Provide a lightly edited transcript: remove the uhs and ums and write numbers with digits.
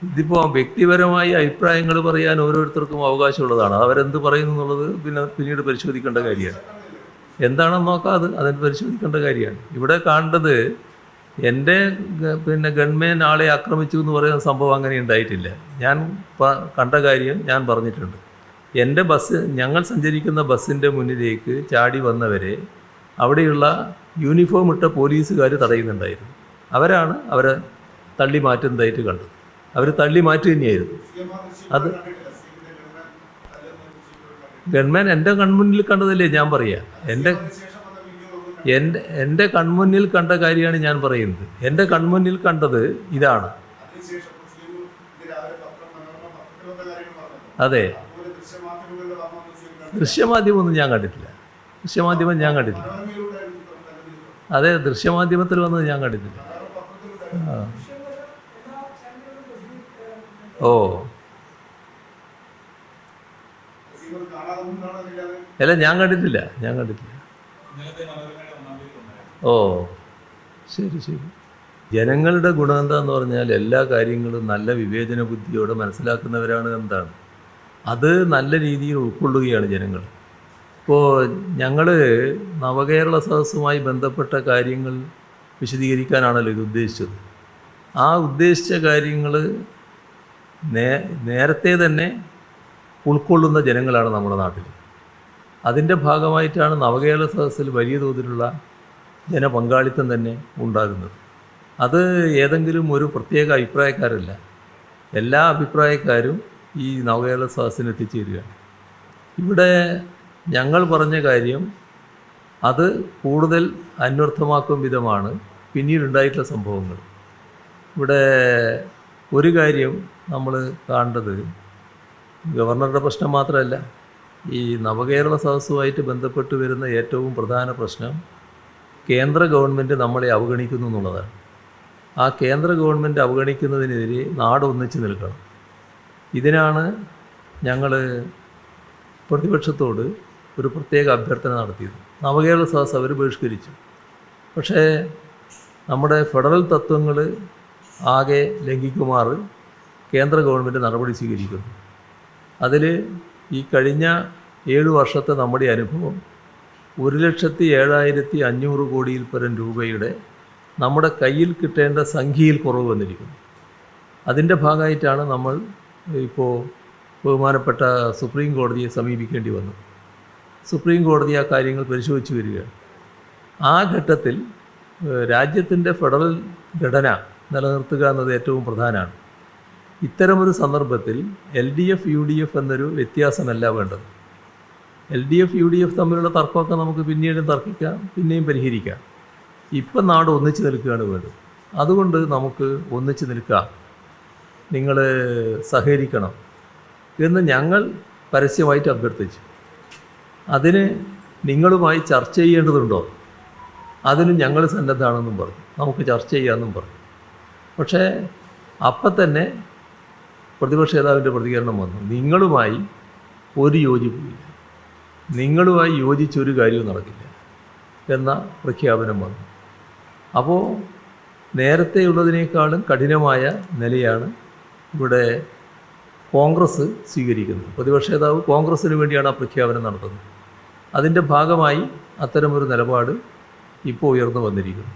ഇതിപ്പോൾ വ്യക്തിപരമായ അഭിപ്രായങ്ങൾ പറയാൻ ഓരോരുത്തർക്കും അവകാശമുള്ളതാണ്. അവരെന്ത് പറയുന്നു എന്നുള്ളത് പിന്നീട് പരിശോധിക്കേണ്ട കാര്യമാണ്. എന്താണെന്ന് നോക്കാതെ അതിന് പരിശോധിക്കേണ്ട കാര്യമാണ്. ഇവിടെ കാണേണ്ടത് എൻ്റെ ഗൺമാൻ ആളെ ആക്രമിച്ചു എന്ന് പറയുന്ന സംഭവം അങ്ങനെ ഉണ്ടായിട്ടില്ല. ഞാൻ കണ്ട കാര്യം ഞാൻ പറഞ്ഞിട്ടുണ്ട്. എൻ്റെ ഞങ്ങൾ സഞ്ചരിക്കുന്ന ബസ്സിൻ്റെ മുന്നിലേക്ക് ചാടി വന്നവരെ അവിടെയുള്ള യൂണിഫോം ഇട്ട പോലീസുകാർ തടയുന്നുണ്ടായിരുന്നു. അവരാണ് അവരെ തള്ളി മാറ്റുന്നതായിട്ട് കണ്ടത്. അവർ തള്ളി മാറ്റി തന്നെയായിരുന്നു. അത് ഗൺമാൻ എൻ്റെ കൺമുന്നിൽ കണ്ടതല്ലേ ഞാൻ പറയുക. എൻ്റെ കൺമുന്നിൽ കണ്ട കാര്യമാണ് ഞാൻ പറയുന്നത്. എൻ്റെ കൺമുന്നിൽ കണ്ടത് ഇതാണ്. അതെ, ദൃശ്യമാധ്യമൊന്നും ഞാൻ കണ്ടിട്ടില്ല. ദൃശ്യമാധ്യമം ഞാൻ കണ്ടിട്ടില്ല. അതെ, ദൃശ്യമാധ്യമത്തിൽ വന്നത് ഞാൻ കണ്ടിട്ടില്ല. ഓ അല്ല, ഞാൻ കണ്ടിട്ടില്ല. ഓ ശരി. ജനങ്ങളുടെ ഗുണം എന്താന്ന് പറഞ്ഞാൽ എല്ലാ കാര്യങ്ങളും നല്ല വിവേചന ബുദ്ധിയോടെ മനസ്സിലാക്കുന്നവരാണ് എന്താണ്. അത് നല്ല രീതിയിൽ ഉൾക്കൊള്ളുകയാണ് ജനങ്ങൾ. ഇപ്പോൾ ഞങ്ങൾ നവകേരള സദസ്സുമായി ബന്ധപ്പെട്ട കാര്യങ്ങൾ വിശദീകരിക്കാനാണല്ലോ ഇത് ഉദ്ദേശിച്ചത്. ആ ഉദ്ദേശിച്ച കാര്യങ്ങൾ നേരത്തെ തന്നെ ഉൾക്കൊള്ളുന്ന ജനങ്ങളാണ് നമ്മുടെ നാട്ടിൽ. അതിൻ്റെ ഭാഗമായിട്ടാണ് നവകേരള സദസ്സിൽ വലിയ തോതിലുള്ള ജനപങ്കാളിത്തം തന്നെ ഉണ്ടാകുന്നത്. അത് ഏതെങ്കിലും ഒരു പ്രത്യേക അഭിപ്രായക്കാരല്ല, എല്ലാ അഭിപ്രായക്കാരും ഈ നവകേരള സദസ്സിന് എത്തിച്ചേരുകയാണ്. ഇവിടെ ഞങ്ങൾ പറഞ്ഞ കാര്യം അത് കൂടുതൽ അന്വർത്ഥമാക്കും വിധമാണ് പിന്നീടുണ്ടായിട്ടുള്ള സംഭവങ്ങൾ. ഇവിടെ ഒരു കാര്യം നമ്മൾ കാണേണ്ടത് ഗവർണറുടെ പ്രശ്നം മാത്രമല്ല, ഈ നവകേരള സദസ്സുമായിട്ട് ബന്ധപ്പെട്ട് വരുന്ന ഏറ്റവും പ്രധാന പ്രശ്നം കേന്ദ്ര ഗവൺമെൻറ് നമ്മളെ അവഗണിക്കുന്നു എന്നുള്ളതാണ്. ആ കേന്ദ്ര ഗവൺമെൻറ് അവഗണിക്കുന്നതിനെതിരെ നാട് ഒന്നിച്ച് നിൽക്കണം. ഇതിനാണ് ഞങ്ങൾ പ്രതിപക്ഷത്തോട് ഒരു പ്രത്യേക അഭ്യർത്ഥന നടത്തിയത്. നവകേരള സദസ്സ് അവർ ബഹിഷ്കരിച്ചു. പക്ഷേ നമ്മുടെ ഫെഡറൽ തത്വങ്ങൾ ആകെ ലംഘിക്കുമാർ കേന്ദ്ര ഗവൺമെൻറ് നടപടി സ്വീകരിക്കുന്നു. അതിൽ ഈ കഴിഞ്ഞ 7 വർഷത്തെ നമ്മുടെ അനുഭവം 1,07,500 കോടിയിൽ പരം രൂപയുടെ നമ്മുടെ കയ്യിൽ കിട്ടേണ്ട സംഖ്യയിൽ കുറവ് വന്നിരിക്കുന്നു. അതിൻ്റെ ഭാഗമായിട്ടാണ് നമ്മൾ ഇപ്പോൾ ബഹുമാനപ്പെട്ട സുപ്രീം കോടതിയെ സമീപിക്കേണ്ടി വന്നത്. സുപ്രീം കോടതി ആ കാര്യങ്ങൾ പരിശോധിച്ച് വരികയാണ്. ആ ഘട്ടത്തിൽ രാജ്യത്തിൻ്റെ ഫെഡറൽ ഘടന നിലനിർത്തുക എന്നത് ഏറ്റവും പ്രധാനമാണ്. ഇത്തരമൊരു സന്ദർഭത്തിൽ LDF UDF എന്നൊരു വ്യത്യാസമല്ല വേണ്ടത്. LDF UDF തമ്മിലുള്ള തർക്കമൊക്കെ നമുക്ക് പിന്നീട് തർക്കിക്കാം, പിന്നെയും പരിഹരിക്കാം. ഇപ്പം നാട് ഒന്നിച്ച് നിൽക്കുകയാണ് വേണ്ടത്. അതുകൊണ്ട് നമുക്ക് ഒന്നിച്ച് നിൽക്കാം, നിങ്ങൾ സഹകരിക്കണം എന്ന് ഞങ്ങൾ പരസ്യമായിട്ട് അഭ്യർത്ഥിച്ചു. അതിന് നിങ്ങളുമായി ചർച്ച ചെയ്യേണ്ടതുണ്ടോ? അതിന് ഞങ്ങൾ സന്നദ്ധമാണെന്നും പറഞ്ഞു, നമുക്ക് ചർച്ച ചെയ്യാമെന്നും പറഞ്ഞു. പക്ഷേ അപ്പം തന്നെ പ്രതിപക്ഷ നേതാവിൻ്റെ പ്രതികരണം വന്നു, നിങ്ങളുമായി ഒരു യോജിപ്പില്ല, നിങ്ങളുമായി യോജിച്ചൊരു കാര്യവും നടക്കില്ല എന്ന പ്രഖ്യാപനം വന്നു. അപ്പോൾ നേരത്തെയുള്ളതിനേക്കാളും കഠിനമായ നിലയാണ് ഇവിടെ കോൺഗ്രസ് സ്വീകരിക്കുന്നത്. പ്രതിപക്ഷ നേതാവ് കോൺഗ്രസ്സിന് വേണ്ടിയാണ് ആ പ്രഖ്യാപനം നടത്തുന്നത്. അതിൻ്റെ ഭാഗമായി അത്തരമൊരു നിലപാട് ഇപ്പോൾ ഉയർന്നു വന്നിരിക്കുന്നു.